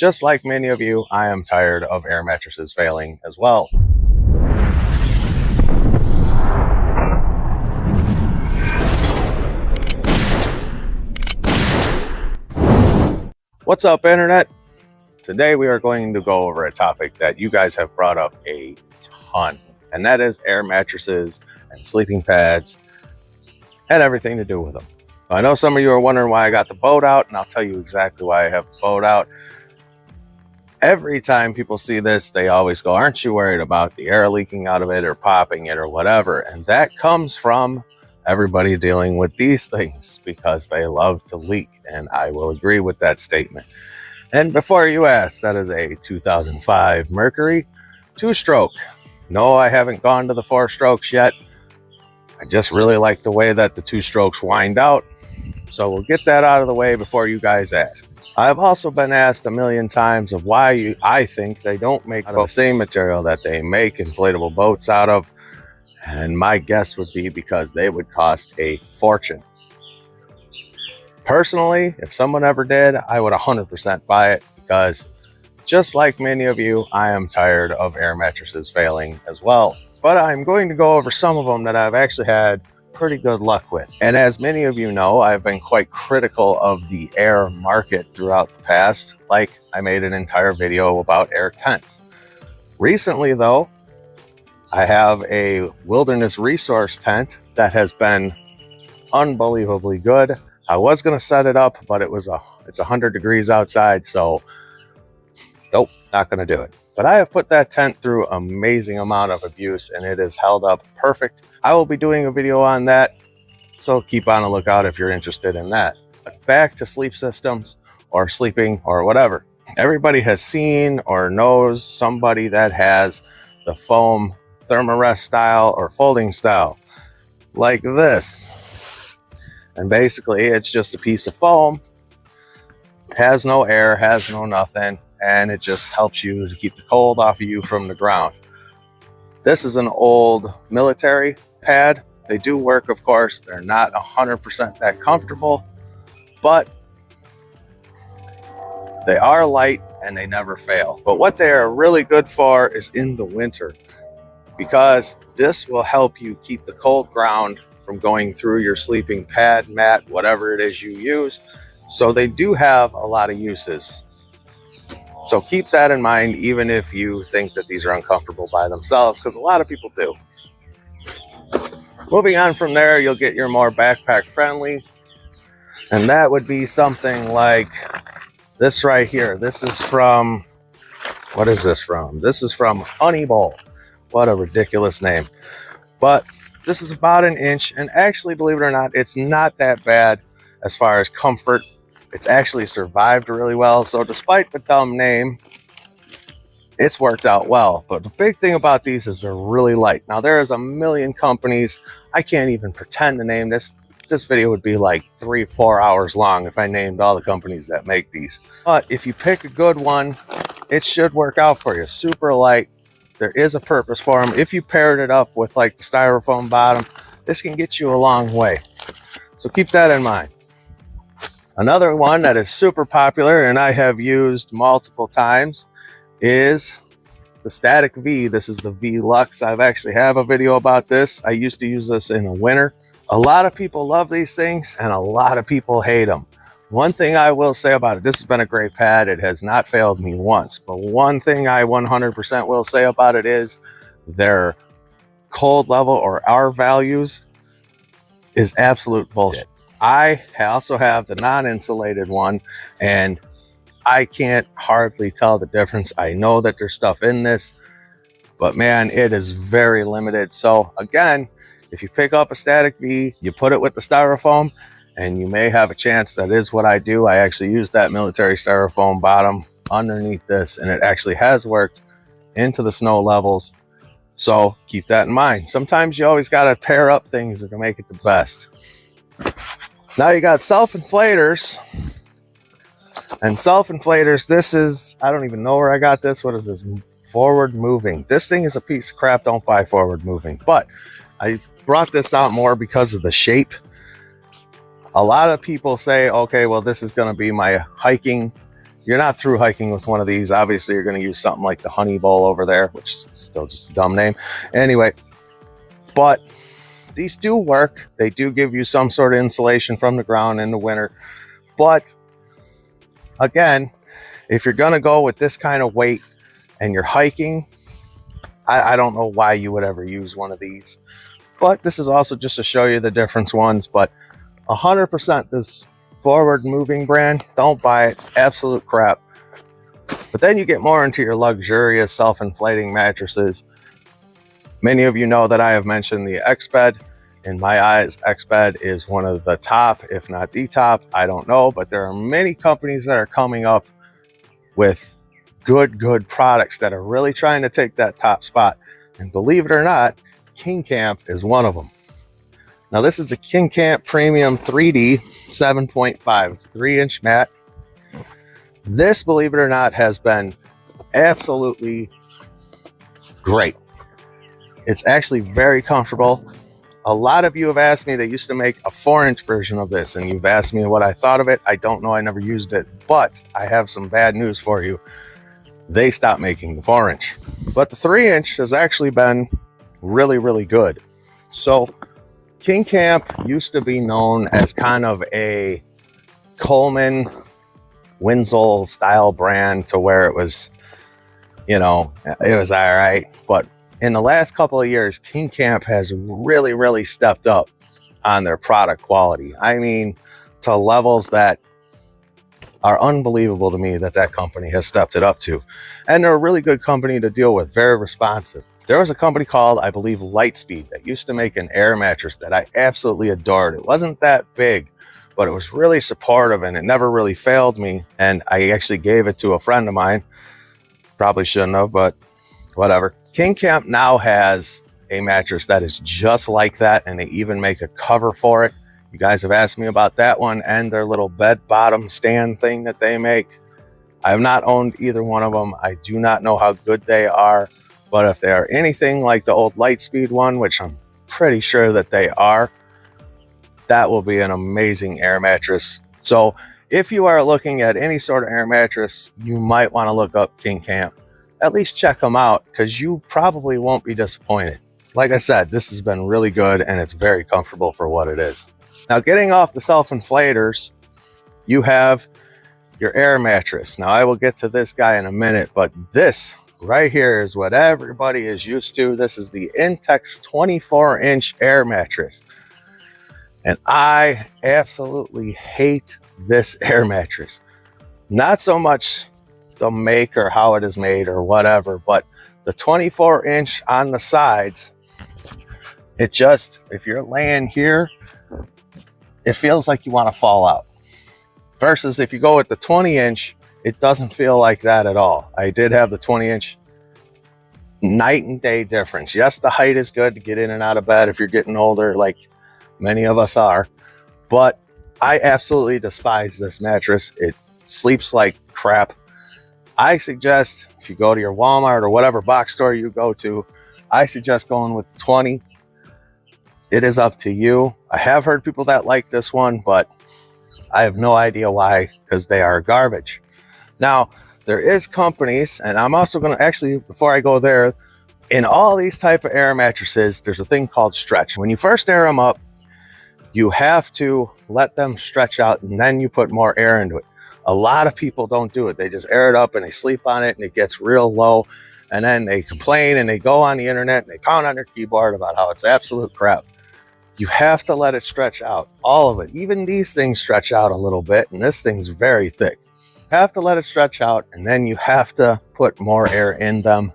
Just like many of you, I am tired of air mattresses failing as well. What's up, Internet? Today we are going to go over a topic that you guys have brought up a ton, and that is air mattresses and sleeping pads and everything to do with them. I know some of you are wondering why I got the boat out, and I'll tell you exactly why I have the boat out. Every time people see this, they always go, aren't you worried about the air leaking out of it or popping it or whatever? And that comes from everybody dealing with these things because they love to leak, and I will agree with that statement. And before you ask, that is a 2005 Mercury 2-stroke. No, I haven't gone to the 4 strokes yet. I just really like the way that the 2 strokes wind out. So we'll get that out of the way before you guys ask. I've also been asked a million times of why I think they don't make the same material that they make inflatable boats out of. And my guess would be because they would cost a fortune. Personally, if someone ever did, I would 100% buy it because just like many of you, I am tired of air mattresses failing as well. But I'm going to go over some of them that I've actually had pretty good luck with. And as many of you know, I've been quite critical of the air market throughout the past. Like, I made an entire video about air tents. Recently though, I have a wilderness resource tent that has been unbelievably good. I was going to set it up, but it's 100 degrees outside, so nope, not going to do it. But I have put that tent through an amazing amount of abuse, and it has held up perfect. I will be doing a video on that, so keep on the lookout if you're interested in that. But back to sleep systems or sleeping or whatever. Everybody has seen or knows somebody that has the foam thermarest style or folding style, like this. And basically, it's just a piece of foam, has no air, has no nothing, and it just helps you to keep the cold off of you from the ground. This is an old military pad. They do work, of course. They're not 100% that comfortable, but they are light and they never fail. But what they are really good for is in the winter, because this will help you keep the cold ground from going through your sleeping pad, mat, whatever it is you use. So they do have a lot of uses. So keep that in mind, even if you think that these are uncomfortable by themselves, because a lot of people do. Moving on from there, you'll get your more backpack friendly. And that would be something like this right here. This is from, what is this from? This is from Honey Bowl. What a ridiculous name. But this is about 1 inch, and actually, believe it or not, it's not that bad as far as comfort. It's actually survived really well. So despite the dumb name, it's worked out well. But the big thing about these is they're really light. Now, there is a million companies. I can't even pretend to name this. This video would be like 3-4 hours long if I named all the companies that make these. But if you pick a good one, it should work out for you. Super light. There is a purpose for them. If you paired it up with like the styrofoam bottom, this can get you a long way. So keep that in mind. Another one that is super popular and I have used multiple times is the Static V. This is the V Lux. I've actually have a video about this. I used to use this in the winter. A lot of people love these things and a lot of people hate them. One thing I will say about it, this has been a great pad. It has not failed me once. But one thing I 100% will say about it is their cold level or R values is absolute bullshit. I also have the non-insulated one, and I can't hardly tell the difference. I know that there's stuff in this, but man, it is very limited. So again, if you pick up a Static V, you put it with the styrofoam, and you may have a chance. That is what I do. I actually use that military styrofoam bottom underneath this, and it actually has worked into the snow levels. So keep that in mind. Sometimes you always got to pair up things to make it the best. Now you got self-inflators. And self-inflators, this is, I don't even know where I got this. What is this? Forward moving. This thing is a piece of crap. Don't buy forward moving. But I brought this out more because of the shape. A lot of people say, okay, well, this is going to be my hiking you're not through hiking with one of these. Obviously, you're going to use something like the Honey Bowl over there, which is still just a dumb name. Anyway, but these do work. They do give you some sort of insulation from the ground in the winter. But again, if you're going to go with this kind of weight and you're hiking, I don't know why you would ever use one of these. But this is also just to show you the different ones. But 100% this forward moving brand, don't buy it. Absolute crap. But then you get more into your luxurious self-inflating mattresses. Many of you know that I have mentioned the X-Bed. In my eyes, X-Bed is one of the top, if not the top. I don't know, but there are many companies that are coming up with good products that are really trying to take that top spot. And believe it or not, KingCamp is one of them. Now this is the KingCamp Premium 3D 7.5. It's a 3-inch mat. This, believe it or not, has been absolutely great. It's actually very comfortable. A lot of you have asked me, they used to make a 4-inch version of this, and you've asked me what I thought of it. I don't know, I never used it, but I have some bad news for you. They stopped making the 4-inch. But the 3-inch has actually been really good. So KingCamp used to be known as kind of a Coleman Winslow style brand, to where it was, you know, it was all right. But in the last couple of years, KingCamp has really stepped up on their product quality. I mean, to levels that are unbelievable to me that company has stepped it up to. And they're a really good company to deal with, very responsive. There was a company called, I believe, Lightspeed, that used to make an air mattress that I absolutely adored. It wasn't that big, but it was really supportive and it never really failed me. And I actually gave it to a friend of mine. Probably shouldn't have, but whatever. KingCamp now has a mattress that is just like that, and they even make a cover for it. You guys have asked me about that one and their little bed bottom stand thing that they make. I have not owned either one of them. I do not know how good they are, but if they are anything like the old Lightspeed one, which I'm pretty sure that they are, that will be an amazing air mattress. So if you are looking at any sort of air mattress, you might want to look up KingCamp. At least check them out, because you probably won't be disappointed. Like I said, this has been really good and it's very comfortable for what it is. Now, getting off the self-inflators, you have your air mattress. Now, I will get to this guy in a minute, but this right here is what everybody is used to. This is the Intex 24-inch air mattress. And I absolutely hate this air mattress. Not so much the make or how it is made or whatever, but the 24-inch on the sides, it just, if you're laying here, it feels like you want to fall out. Versus if you go with the 20-inch, it doesn't feel like that at all. I did have the 20-inch. Night and day difference. Yes, the height is good to get in and out of bed if you're getting older, like many of us are, but I absolutely despise this mattress. It sleeps like crap. I suggest, if you go to your Walmart or whatever box store you go to, I suggest going with the 20. It is up to you. I have heard people that like this one, but I have no idea why, because they are garbage. Now, there is companies, and I'm also going to actually, before I go there, in all these type of air mattresses, there's a thing called stretch. When you first air them up, you have to let them stretch out, and then you put more air into it. A lot of people don't do it. They just air it up and they sleep on it and it gets real low. And then they complain and they go on the internet and they pound on their keyboard about how it's absolute crap. You have to let it stretch out, all of it. Even these things stretch out a little bit, and this thing's very thick. You have to let it stretch out, and then you have to put more air in them.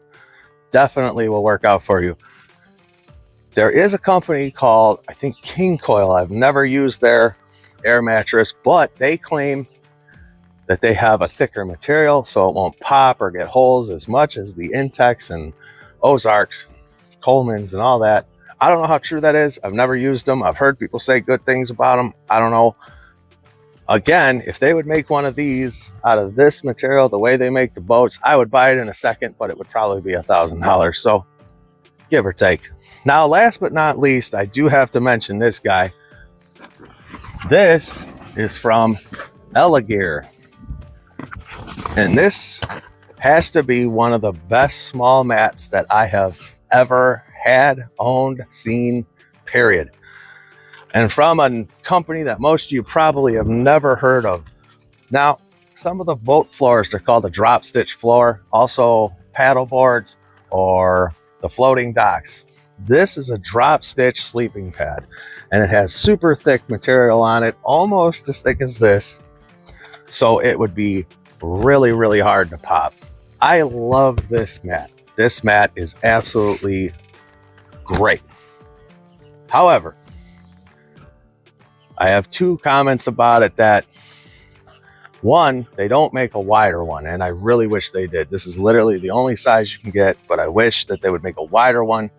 Definitely will work out for you. There is a company called, I think, King Coil. I've never used their air mattress, but they claim that they have a thicker material so it won't pop or get holes as much as the Intex and Ozarks, Coleman's and all that. I don't know how true that is. I've never used them. I've heard people say good things about them. I don't know. Again, if they would make one of these out of this material, the way they make the boats, I would buy it in a second, but it would probably be $1,000. So give or take. Now, last but not least, I do have to mention this guy. This is from Elegear. And this has to be one of the best small mats that I have ever had, owned, seen, period. And from a company that most of you probably have never heard of. Now, some of the boat floors, they're called a drop stitch floor, also paddle boards or the floating docks. This is a drop stitch sleeping pad, and it has super thick material on it, almost as thick as this. So it would be really, really hard to pop. I love this mat. This mat is absolutely great. However, I have two comments about it. That one, they don't make a wider one, and I really wish they did. This is literally the only size you can get, but I wish that they would make a wider one,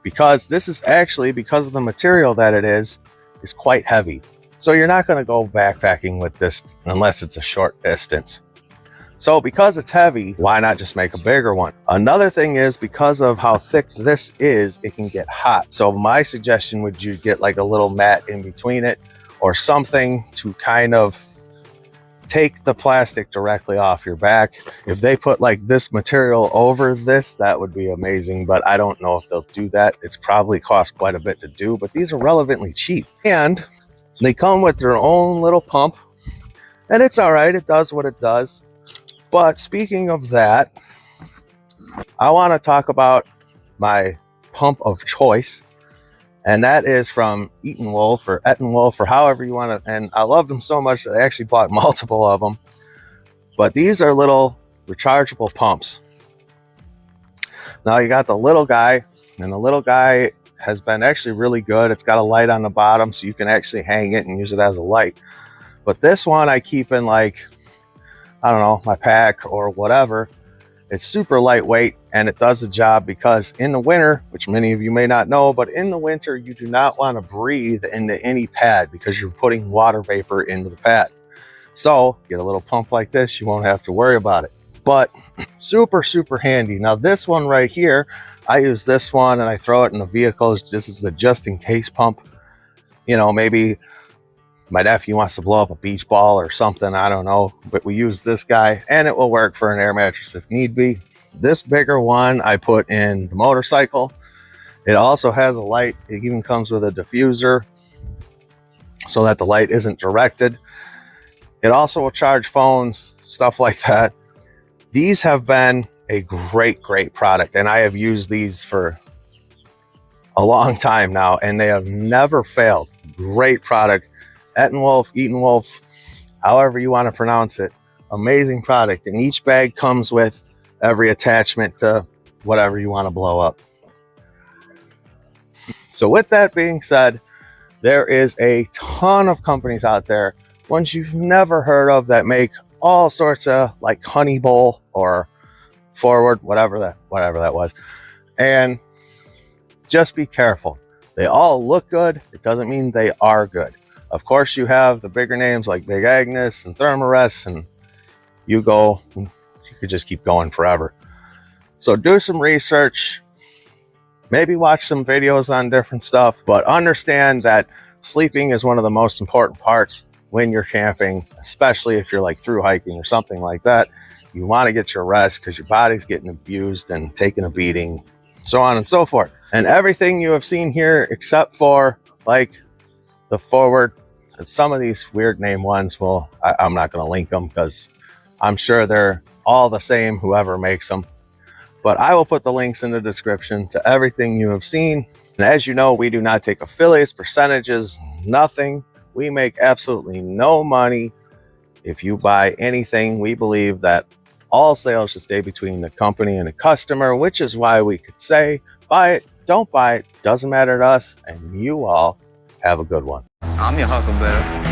because this is actually, because of the material that it is quite heavy. So you're not going to go backpacking with this unless it's a short distance. So because it's heavy, why not just make a bigger one? Another thing is, because of how thick this is, it can get hot. So my suggestion would you get like a little mat in between it or something to kind of take the plastic directly off your back. If they put like this material over this, that would be amazing, but I don't know if they'll do that. It's probably cost quite a bit to do, but these are relevantly cheap. And they come with their own little pump, and it's all right. It does what it does. But speaking of that, I want to talk about my pump of choice, and that is from Etenwolf or Etenwolf or however you want to. And I love them so much that I actually bought multiple of them. But these are little rechargeable pumps. Now you got the little guy, and the little guy has been actually really good. It's got a light on the bottom, so you can actually hang it and use it as a light. But this one I keep in, like, I don't know, my pack or whatever. It's super lightweight, and it does the job, because in the winter, which many of you may not know, but in the winter you do not want to breathe into any pad because you're putting water vapor into the pad. So get a little pump like this, you won't have to worry about it. But super, super handy. Now this one right here, I use this one and I throw it in the vehicles. This is the just in case pump. You know, maybe my nephew wants to blow up a beach ball or something, I don't know, but we use this guy and it will work for an air mattress if need be. This bigger one I put in the motorcycle. It also has a light. It even comes with a diffuser so that the light isn't directed. It also will charge phones, stuff like that. These have been a great, great product, and I have used these for a long time now, and they have never failed. Great product. Etenwolf, however you want to pronounce it. Amazing product. And each bag comes with every attachment to whatever you want to blow up. So with that being said, there is a ton of companies out there, ones you've never heard of, that make all sorts of, like, Honey Bowl or Forward, whatever that was. And just be careful. They all look good. It doesn't mean they are good. Of course, you have the bigger names like Big Agnes and Thermarest, and you could just keep going forever. So do some research, maybe watch some videos on different stuff, but understand that sleeping is one of the most important parts when you're camping, especially if you're like through hiking or something like that. You want to get your rest because your body's getting abused and taking a beating, so on and so forth. And everything you have seen here, except for like the Forward and some of these weird name ones, well, I'm not going to link them because I'm sure they're all the same, whoever makes them. But I will put the links in the description to everything you have seen. And as you know, we do not take affiliates, percentages, nothing. We make absolutely no money. If you buy anything, we believe that all sales should stay between the company and the customer, which is why we could say, buy it, don't buy it, doesn't matter to us, and you all have a good one. I'm your huckleberry.